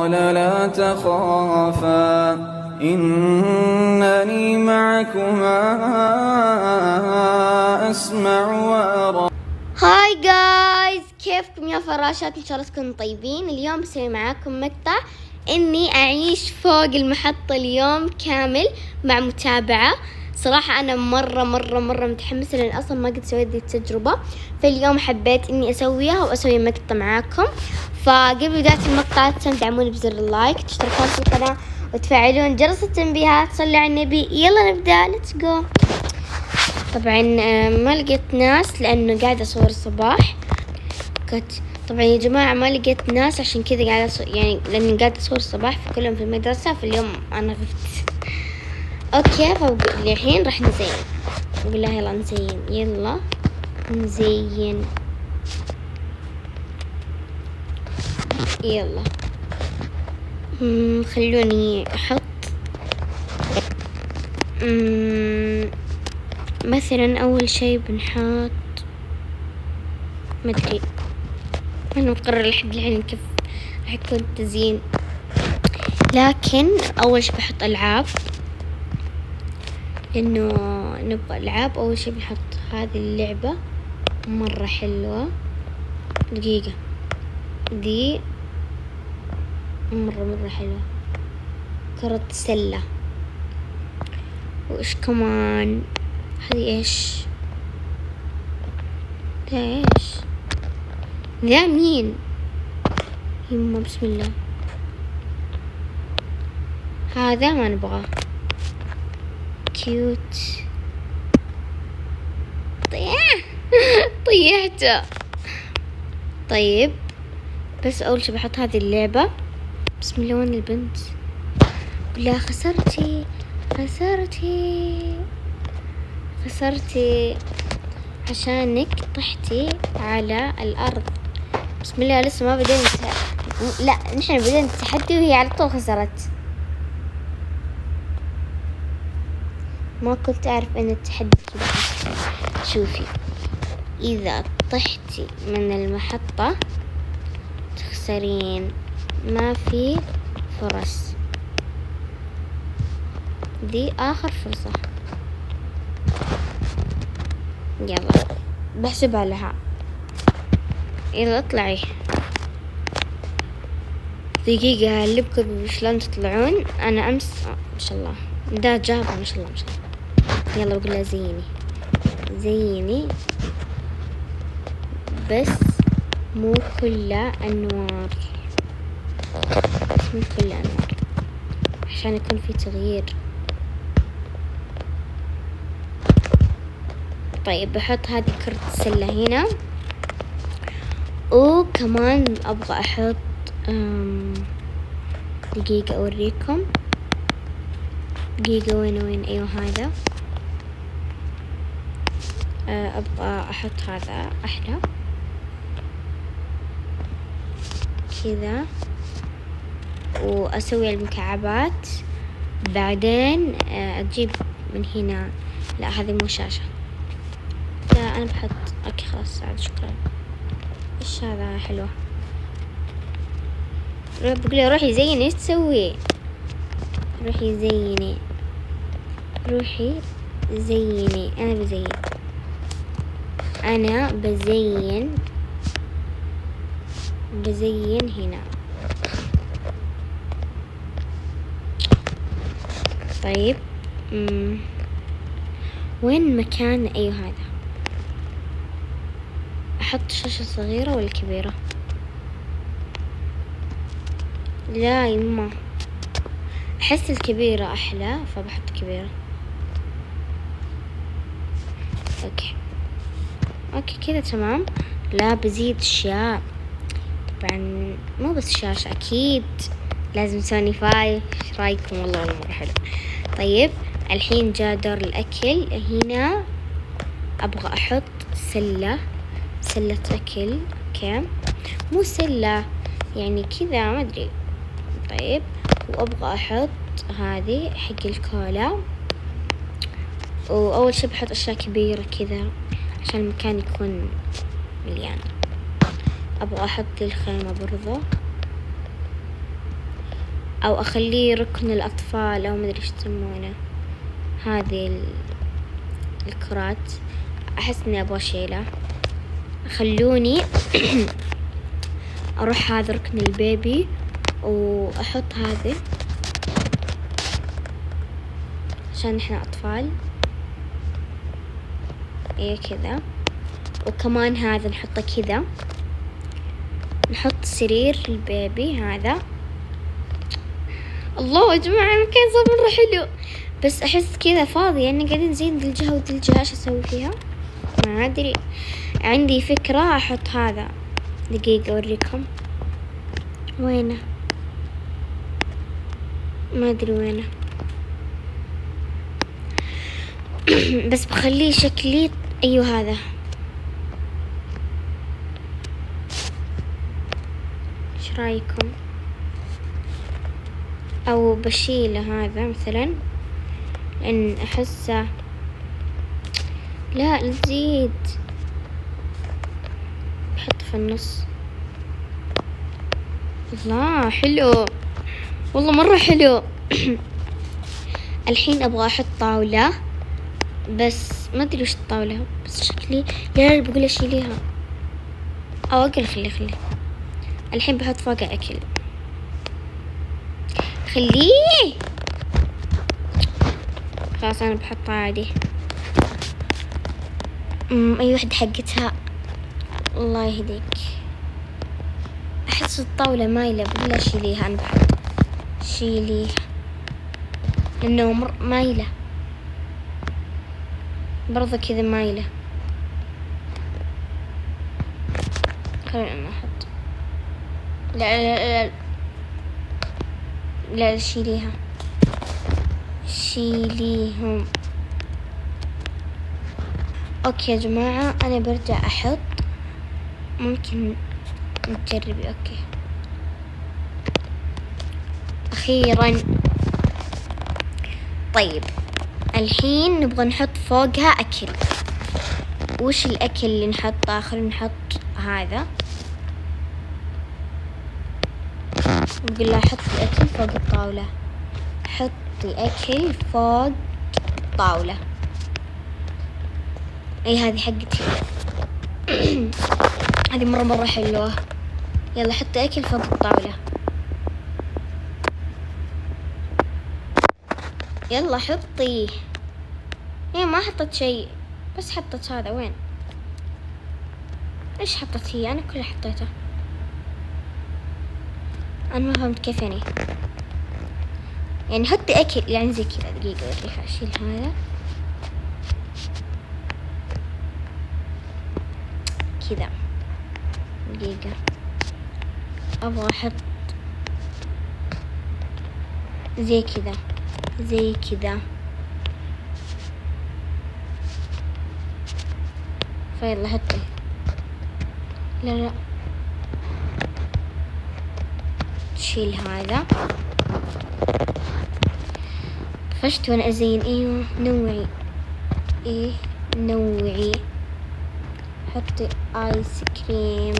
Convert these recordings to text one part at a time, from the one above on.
قال لا تخافا إنني معكما أسمع وأرى. هاي جايز، كيفكم يا فراشات؟ إن شاء الله تكونوا طيبين. اليوم بسوي معاكم مقطع إني أعيش فوق المحطة اليوم كامل مع متابعة. صراحة أنا مرة متحمسة، لأن أصلا ما قد سويت دي التجربة، فاليوم حبيت إني أسويها وأسوي مقطع معاكم. فقبل بداية المقطع تدعموني بزر اللايك، تشتركون في القناة وتفعلون جرس التنبيهات. صلوا على النبي، يلا نبدأ، ليتس جو. طبعا ما لقيت ناس لأنه قاعدة أصور الصباح. طبعا يا جماعة ما لقيت ناس، عشان كذا قاعدة يعني لأني قاعدة أصور الصباح، فكلهم في المدرسة، فاليوم أنا غبت. أوكي، فالحين راح نزين. أقول لها يلا نزين، يلا نزين، يلا. خلوني أحط مثلا أول شي بنحط، ما أدري، أنا مقرر لحد الحين كيف راح يكون التزيين، لكن أول شي بحط ألعاب، لأنه نبغى ألعاب. أول شي بنحط هذه اللعبة مرة حلوة، دقيقة، دي مرة حلوة، كرة سلة. وإيش كمان؟ هذه إيش؟ ده إيش؟ ذا مين؟ يما بسم الله، هذا ما نبغاه، كيوت. طيحته. طيب بس أول شي بحط هذه اللعبة. بسم الله، وين البنت؟ لا، خسرتي عشانك طحتي على الأرض. بسم الله، لسه ما بدينا لا، نحن بدينا التحدي وهي على طول خسرت. ما كنت أعرف أن التحدي كذا. شوفي، إذا طحتي من المحطة تخسرين، ما في فرص، دي آخر فرصة. يلا بحسبها لها، يلا اطلعي. دقيقة هقلبكم شلون تطلعون. أنا أمس ما شاء الله ده جابها، ما شاء الله. يلا بقول لها زيني بس مو كلها أنوار، عشان يكون في تغيير. طيب بحط هذه كرة السلة هنا، وكمان أبغى أحط دقيقة أوريكم. دقيقة، وين أيوة هذا. أبغى أحط هذا أحلى كذا، وأسوي المكعبات. بعدين أجيب من هنا، لا هذه مو شاشة، لا أنا بحط. أوكي خلاص، عاد شكرا. إيش هذا حلوة. بقولي روحي زيني، إيش تسوي؟ روحي زيني. أنا بزين هنا. طيب وين مكان؟ أيوة هذا. أحط شاشة صغيرة ولا كبيرة؟ لا يما، أحس الكبيرة أحلى، فبحط كبيرة. أوكي كذا تمام. لا بزيد أشياء طبعا، مو بس شاشة، أكيد لازم سوني 5. إيش رأيكم؟ والله مرة حلو. طيب الحين جاء دور الأكل. هنا أبغى أحط سلة أكل. أوكي، مو سلة يعني كذا، ما أدري. طيب وأبغى أحط هذه حق الكولا. وأول شي بحط أشياء كبيرة كذا عشان المكان يكون مليان. أبغى أحط الخيمة برضو. أو أخليه ركن الأطفال أو مدري إيش يسمونه. هذه الكرات أحس إني أبغى أشيلها. خلوني أروح هذا ركن البيبي وأحط هذه عشان إحنا أطفال. إيه كذا. وكمان هذا نحطه كذا. نحط سرير البيبي هذا. الله يا جماعة المكان صار مرة حلو، بس أحس كذا فاضي يعني قاعدين زين ذي الجهة وذي الجهة. إيش أسوي فيها؟ ما أدري. عندي فكرة، أحط هذا. دقيقة أوريكم وينه، ما أدري وينه. بس بخليه شكلي. أيوه هذا. إيش رأيكم؟ أو بشيله هذا مثلا، لأن أحسه لا تزيد. بحط في النص. الله حلو والله مرة حلو. الحين أبغى أحط طاولة، بس ما أدري وش الطاولة، بس شكلي لا بقول أشيليها أو أقل. خلي الحين بحط فوقها أكل. خليه خلاص. أنا بحطها عادي. أي واحدة حقتها. الله يهديك. أحس الطاولة مايلة، بقول أشيليها. أنا بحط شيليها لأنه مايلة برضه كذا مايلة. خلينا نحط. لا شيليها. شيليهم. اوكي يا جماعة، انا برجع احط. ممكن نجرب. اوكي اخيرا. طيب الحين نبغى نحط فوقها اكل. وش الاكل اللي نحطه؟ خلينا نحط هذا. نقول له حط الاكل فوق الطاولة. حطي اكل فوق الطاولة. اي هذه حقتي. هذه مرة حلوة. يلا حطي اكل فوق الطاولة. يلا حطي. هي ما حطت شيء، بس حطت هذا. وين؟ ايش حطت هي؟ انا كلها حطيته. انا ما فهمت كيف يعني حطي اكل يعني زي كذا. دقيقة اوريك. اشيل هذا كذا. دقيقة ابغى احط زي كذا. فيلا حطي. لا شيل هذا. طفشت وانا ازين. ايوه نوعي. حطي ايس كريم.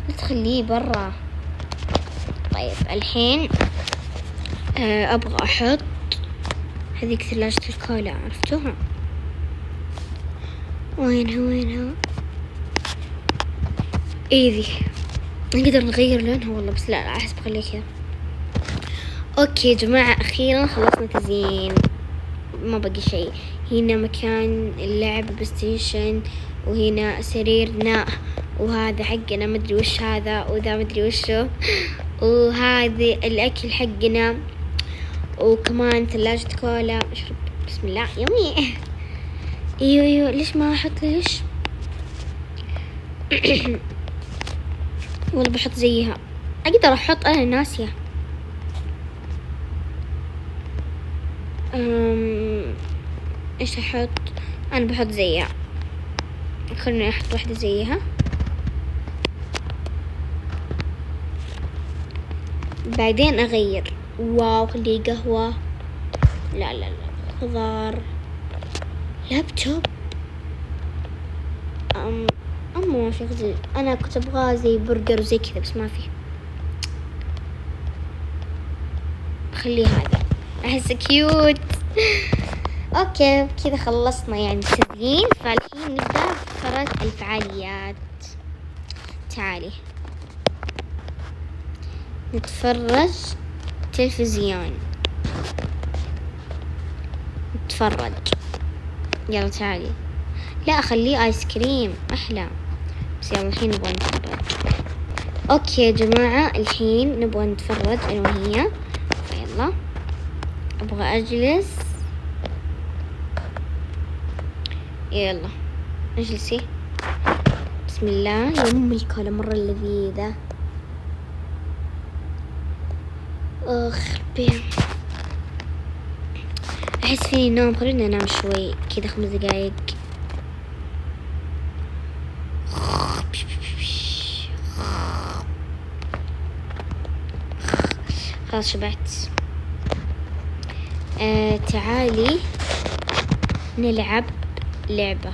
لا تخليه برا. طيب الحين ابغى احط هذيك ثلاجة الكولا، عرفتوها؟ وينها؟ ذي نقدر نغير لونها والله، بس لا احس بخليه كذا. اوكي يا جماعة، اخيرا خلصنا تزيين. ما بقي شيء. هنا مكان اللعب بلايستيشن، وهنا سريرنا، وهذا حقنا مدري وش هذا، وذا مدري وشو، وهذه الاكل حقنا، وكمان ثلاجة كولا. اشرب بسم الله. يومي. ايوه ليش ما احط؟ ليش؟ والله بحط زيها. اقدر احط. انا ناسية. ايش احط؟ انا بحط زيها. خليني احط واحدة زيها. بعدين اغير. واو خلي قهوة. لا خضار. لابتوب. ما في غزل. انا كنت ابغى زي برجر وزي كذا، بس ما في. خليه هذا، أحس كيوت. أوكي كذا خلصنا يعني التزيين، فالحين نبدأ بفقرة الفعاليات. تعالي نتفرج تلفزيون، نتفرج. يلا تعالي. لا أخليه آيس كريم أحلى، بس يلا الحين نبغى نتفرج. أوكي يا جماعة الحين نبغى نتفرج أنا وهي، فيلا أبغى أجلس. يلا اجلسي. بسم الله. يا أمي الكولا مرة لذيذة. بيم. أحس فيني نوم، خليني أنام شوي كذا 5 دقايق. خلاص شبعت. تعالي نلعب لعبة.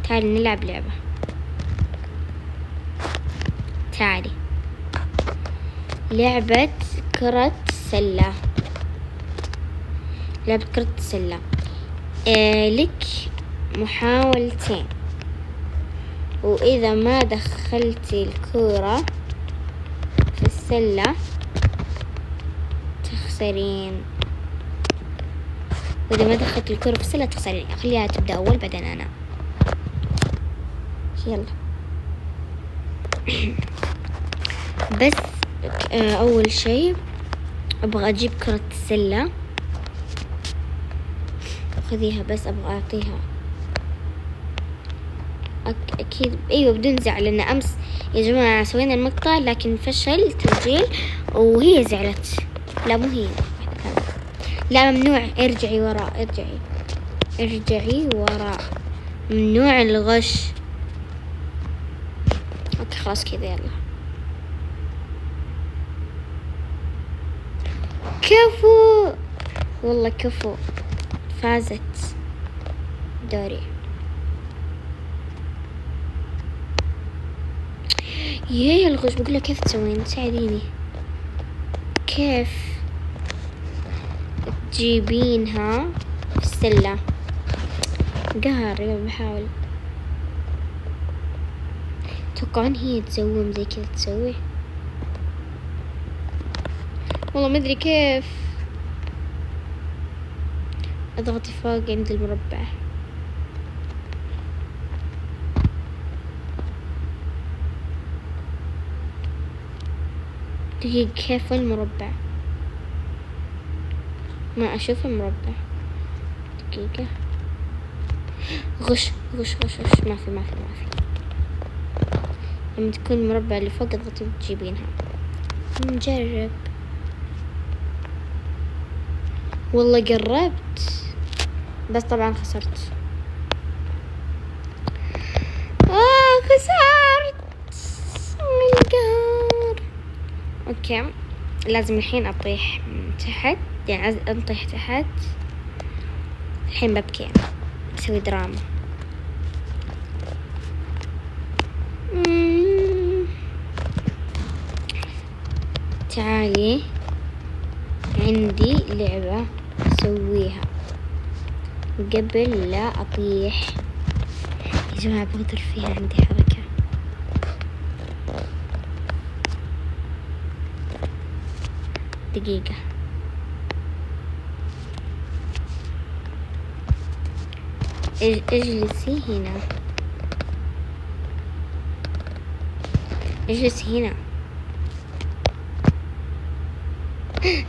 تعالي نلعب لعبة. تعالي. لعبة كرة السلة. لعبة كرة السلة. لك محاولتين، وإذا ما دخلتي الكرة في السلة تخسرين، وإذا ما دخلت الكرة في السلة تخسرين. خليها تبدأ أول بعدين أنا. يلا. بس أول شيء أبغى أجيب كرة السلة. خذيها بس أبغى أعطيها. أكيد أيوة بدون زعل، لأن أمس يا جماعة سوينا المقطع لكن فشل تسجيل وهي زعلت. لا مو هي، لا ممنوع. ارجعي وراء، ارجعي وراء، ممنوع الغش. اوكي خلاص كذا يلا. كفو والله كفو، فازت. دوري. يا الغش، بقولها كيف تسوين، ساعديني. كيف تجيبينها في السلة؟ قهر. يلا بحاول. توقعون هي تزوم زي كذا تسوي؟ والله ما ادري كيف. اضغطي فوق عند المربع. دقيقة، كيف المربع؟ ما اشوف المربع. دقيقة. غش غش غش غش. ما في. لما تكون المربع اللي فوق اضغطي وتجيبينها. نجرب. والله قربت بس طبعا خسرت. خسرت. القهر. اوكي لازم الحين اطيح تحت، يعني انطيح تحت. الحين ببكي، بسوي دراما. تعالي عندي لعبة أسويها قبل لا أطيح. يا جماعة بقدر فيها، عندي حركة. دقيقة. اجلسي هنا، اجلسي هنا.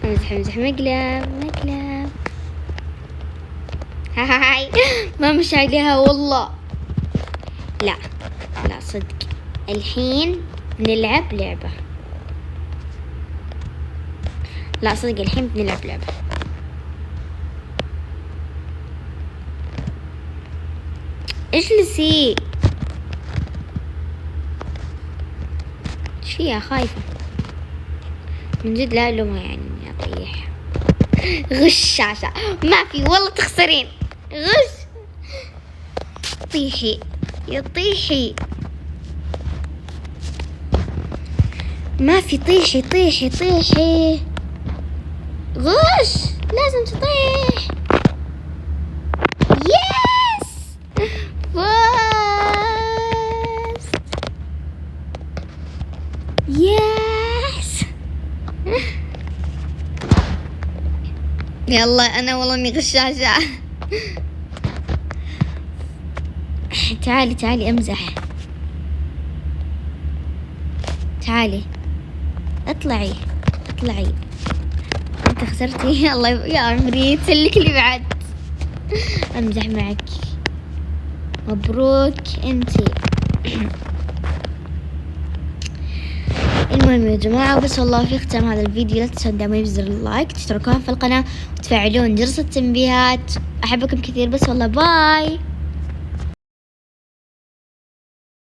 امزح مقلب. هاي ما مش عليها والله. لا صدق. الحين نلعب لعبة. لا صدق الحين بنلعب لعبة. اجلسي. ايش فيها؟ خايفة من جد. لا ألومها يعني إني أطيح. غشاشة ما في والله، تخسرين. غش. طيحي يا طيحي. ما في. طيحي. غش، لازم تطيح. يس فزت. يس يلا انا والله اني غشاشة. تعالي تعالي امزح. تعالي اطلعي اطلعي. انت خسرتي. الله يا عمري تسلك لي بعد. امزح معك. مبروك انتي. المهم يا جماعة، بس والله في ختام هذا الفيديو لا تنسوا تدعموني بزر اللايك، تشتركون في القناة وتفعلون جرس التنبيهات. احبكم كثير، بس والله باي.